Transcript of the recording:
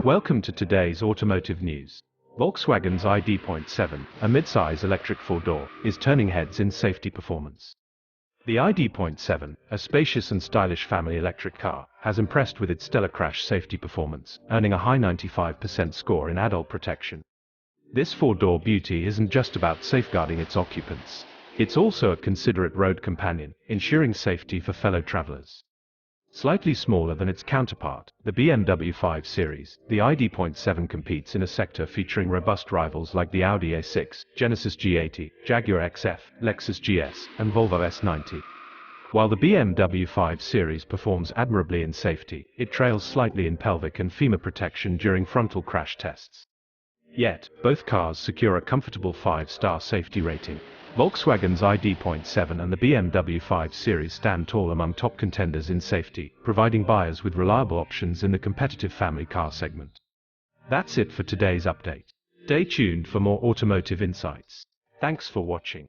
Welcome to today's automotive news. Volkswagen's ID.7, a mid-size electric four-door, is turning heads in safety performance. The ID.7, a spacious and stylish family electric car, has impressed with its stellar crash safety performance, earning a high 95% score in adult protection. This four-door beauty isn't just about safeguarding its occupants. It's also a considerate road companion, ensuring safety for fellow travelers. Slightly smaller than its counterpart, the BMW 5 Series, the ID.7 competes in a sector featuring robust rivals like the Audi A6, Genesis G80, Jaguar XF, Lexus GS, and Volvo S90. While the BMW 5 Series performs admirably in safety, it trails slightly in pelvic and femur protection during frontal crash tests. Yet, both cars secure a comfortable 5-star safety rating. Volkswagen's ID.7 and the BMW 5 Series stand tall among top contenders in safety, providing buyers with reliable options in the competitive family car segment. That's it for today's update. Stay tuned for more automotive insights. Thanks for watching.